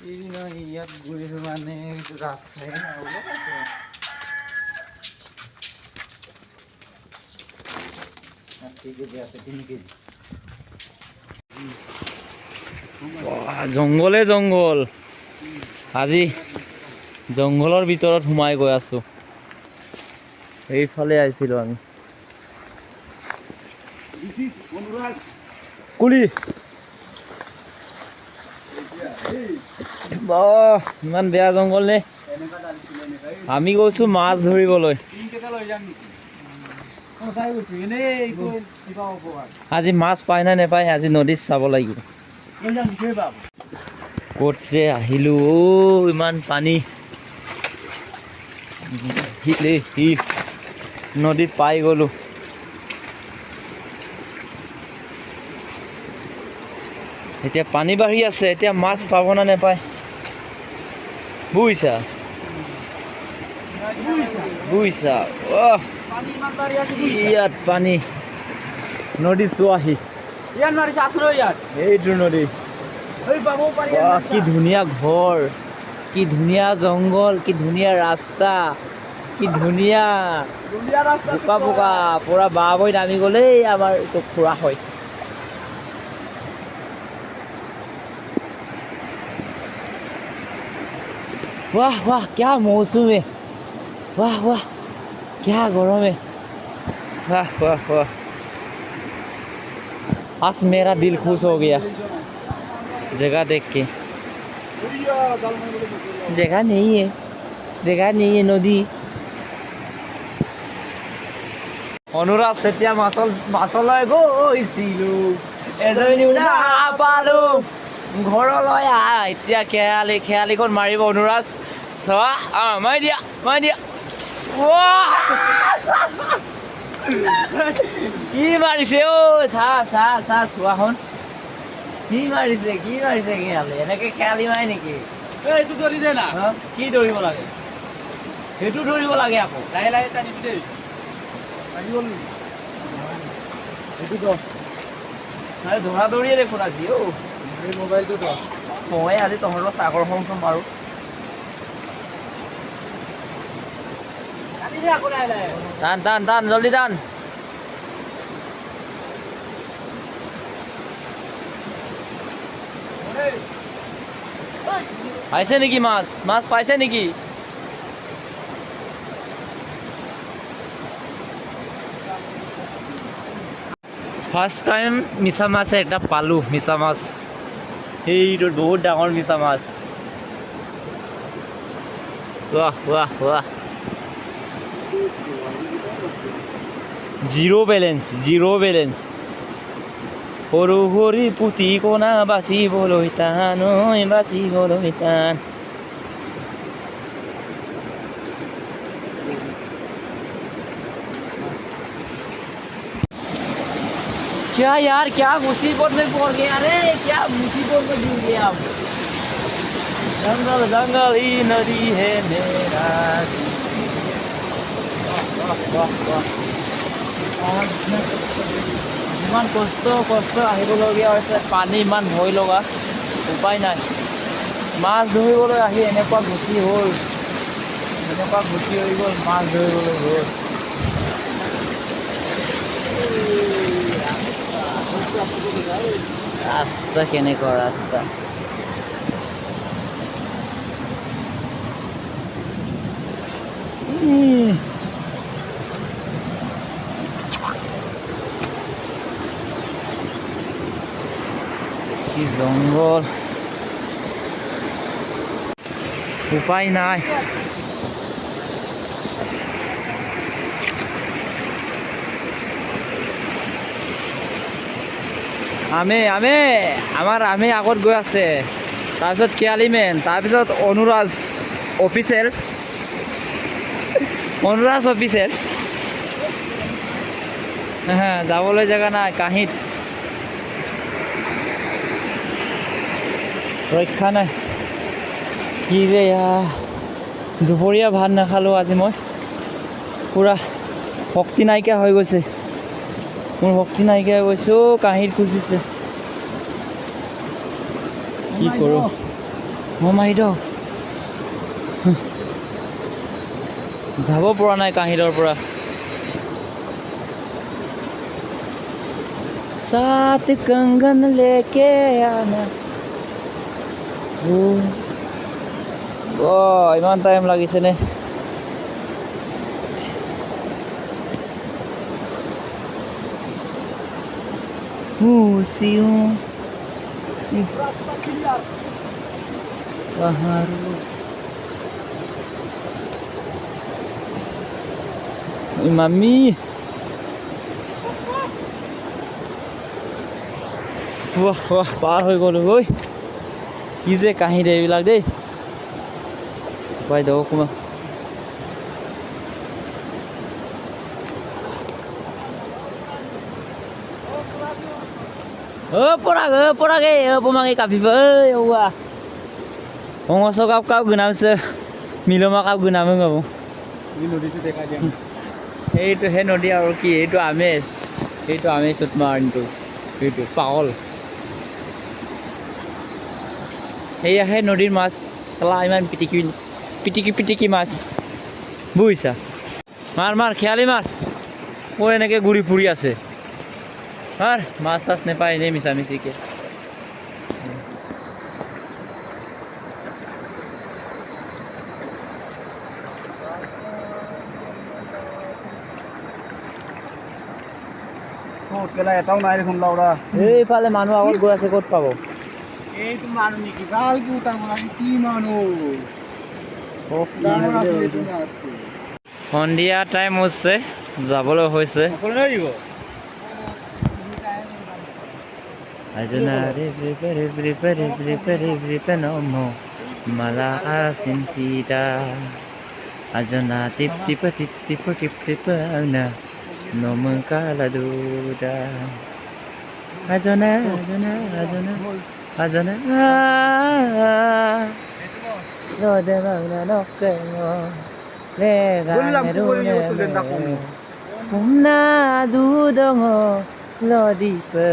ইয়াত গৈছো মানে ৰাস্তাই জংঘলে জংঘল আজি জংঘলৰ ভিতৰত সোমাই গৈ আছো এইফালে আহিছিলো আমি কুলি ইমান বেয়া জংঘল নে আমি গৈছো মাছ ধৰিবলৈ আজি মাছ পায় না নেপায় আজি নদীত চাব লাগিব ক'ত যে আহিলো ইমান পানী হিল নদীত পাই গলো এতিয়া পানী বাঢ়ি আছে এতিয়া মাছ পাব না নেপায় বুইছা বুইছা ইয়াত পানী নদী চোৱাহি এইটো নদী কি ধুনীয়া ঘৰ কি ধুনীয়া জংঘল কি ধুনীয়া ৰাস্তা কি ধুনীয়া বোকা বোকা পুৰা বাহ বৈ নামি গ'লেই আমাৰ এইটো খুৰা হয় वाह वाह क्या मौसम है वाह वाह क्या गरम है वाह वाह वाह आज मेरा दिल खुश हो गया जगह देख के जगह नहीं है नदी अनुराग सेतिया माছলৈ গৈছিলো এজনী নাপালো ঘৰলৈ এতিয়া খেয়ালিখন মাৰিব অনুৰাগ চোৱা মাৰি দিয়া কি মাৰিছে চা চোৱাখন কি মাৰিছে খেয়ালি এনেকে খেয়ালি মাৰে নেকি এইটো ধৰি দে না কি ধৰিব লাগে সেইটো ধৰিব লাগে আকৌ লাহে লাহে টানিবি দেই এইটো ধৰা ধৰিয়ে দেখোন আজি মোবাইলটো মই আজি তহঁতৰ চাগৰ সংচম বাৰু টান জলদি টান পাইছে নেকি মাছ পাইছে নেকি ফাৰ্ষ্ট টাইম মিছা মাছ এটা পালোঁ মিছা মাছ এইটো বহুত ডাঙৰ মিছা মাছ ৱাহ ৱাহ ৱাহ জিৰ' বেলেঞ্চ সৰু সৰি পুতি কণা বাচিবলৈ টান क्या यार क्या मुसीबत में पड़ गया रे क्या मुसीबत में गिर गया जंगल ही नदी है मेरा ইমান কষ্ট আহিবলগীয়া হৈছে পানী ইমান ভয় লগা উপায় নাই মাছ ধৰিবলৈ আহি এনেকুৱা গতি হৈ গ'ল মাছ ধৰিবলৈ হ'ল ৰাস্তা কেনেকুৱা ৰাস্তা কি জঙ্গল উপায় নাই আমাৰ আগত গৈ আছে তাৰপিছত কিয়ালিমেন তাৰপিছত অনুৰাজ অফিচিয়েল যাবলৈ জেগা নাই কাহিত ৰক্ষা নাই কি যে দুপৰীয়া ভাত নাখালোঁ আজি মই পুৰা শক্তি নাইকিয়া হৈ গৈছে মোৰ শক্তি নাইকিয়া হৈ গৈছে কাহিত খুচিছে কি কৰোঁ Oh my God. যাব পৰা নাই কাহিৰৰ পৰা साथ कंगन लेके आना ইমান টাইম লাগিছে নে সিও পাহাড় মামি বাহ বাহ পাৰ হৈ গ'লো ঐ কি যে কাহিনী এইবিলাক দেই পাই দেব অকণমান পৰাগে পমাঙি কাপিব ঐ অঙচ কাপ গোনামছে মিলমা কাপ গোনামে গাব নদীটো দেখা দিয়া এইটো সেই নদী আৰু কি এইটো আমেজ চুটমাৰটো এইটো পাগল সেয়াহে নদীৰ মাছ খেলা ইমান পিটিকি মাছ বুজিছা মাৰ খেয়ালি মাৰ কৈ এনেকৈ ঘূৰি ফুৰি আছে মাছ চাছ নেপায় এনেই মিছামিচিকে এটাও নাই দেখোন লাউৰা এইফালে মানুহ আগত গৈ আছে ক'ত পাব এইটো মানুহ নেকি ভাল কি মানুহ সন্ধিয়া টাইম হৈছে যাবলৈ হৈছে মালা চিন্তিতা Azana tip na nomong kaladuda Azana lo de magna nokemo lega merune kumna dudongo lo dipe